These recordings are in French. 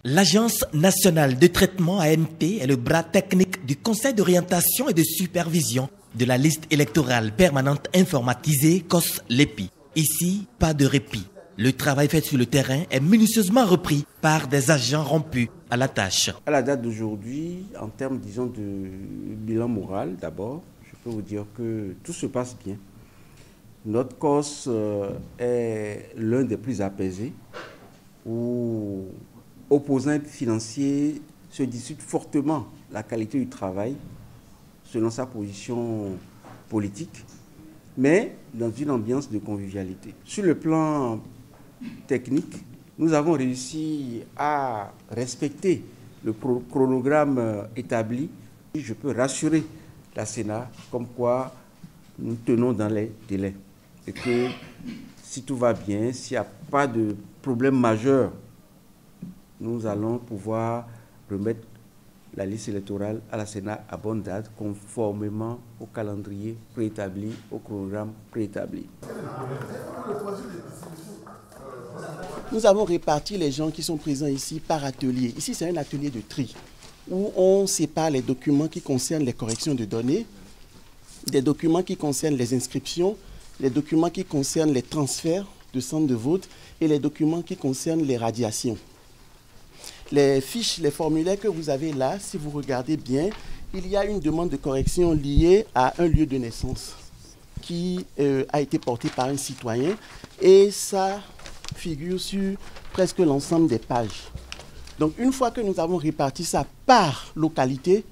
L'Agence nationale de traitement ANT est le bras technique du Conseil d'orientation et de supervision de la liste électorale permanente informatisée COS-LEPI. Ici, pas de répit. Le travail fait sur le terrain est minutieusement repris par des agents rompus à la tâche. À la date d'aujourd'hui, en termes, disons, de bilan moral, d'abord, je peux vous dire que tout se passe bien. Notre COS est l'un des plus apaisés, où opposants financiers se discutent fortement la qualité du travail selon sa position politique, mais dans une ambiance de convivialité. Sur le plan technique, nous avons réussi à respecter le chronogramme établi. Je peux rassurer la Sénat comme quoi nous tenons dans les délais et que si tout va bien, s'il n'y a pas de problème majeur, nous allons pouvoir remettre la liste électorale à la Sénat à bonne date, conformément au calendrier préétabli, au chronogramme préétabli. Nous avons réparti les gens qui sont présents ici par atelier. Ici, c'est un atelier de tri où on sépare les documents qui concernent les corrections de données, des documents qui concernent les inscriptions, les documents qui concernent les transferts de centres de vote et les documents qui concernent les radiations. Les fiches, les formulaires que vous avez là, si vous regardez bien, il y a une demande de correction liée à un lieu de naissance qui a été porté par un citoyen et ça figure sur presque l'ensemble des pages. Donc une fois que nous avons réparti ça par localité,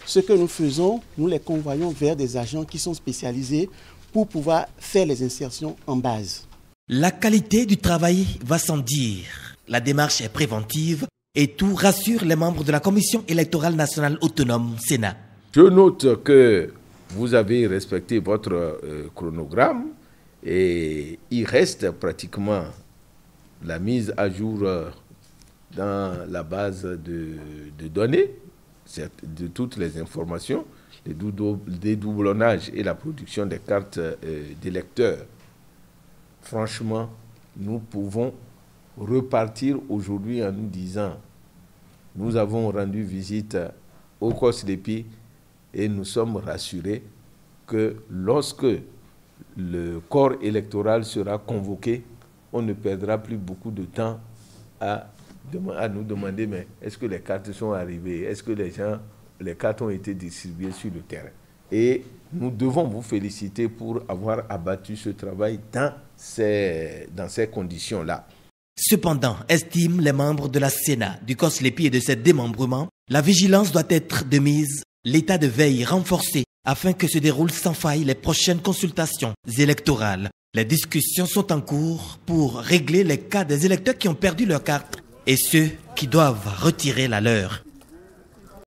ce que nous faisons, nous les convoyons vers des agents qui sont spécialisés pour pouvoir faire les insertions en base. La qualité du travail va sans dire. La démarche est préventive et tout rassure les membres de la Commission électorale nationale autonome Sénat. Je note que vous avez respecté votre chronogramme et il reste pratiquement la mise à jour dans la base de données de toutes les informations, le dédoublonnage et la production des cartes d'électeurs. Franchement, nous pouvons repartir aujourd'hui en nous disant nous avons rendu visite au COS-LEPI et nous sommes rassurés que lorsque le corps électoral sera convoqué, on ne perdra plus beaucoup de temps à nous demander mais est-ce que les cartes sont arrivées, est-ce que les cartes ont été distribuées sur le terrain. Et nous devons vous féliciter pour avoir abattu ce travail dans ces conditions-là. Cependant, estiment les membres de la Sénat, du COS-LEPI et de ses démembrements, la vigilance doit être de mise, l'état de veille renforcé afin que se déroulent sans faille les prochaines consultations électorales. Les discussions sont en cours pour régler les cas des électeurs qui ont perdu leur carte et ceux qui doivent retirer la leur.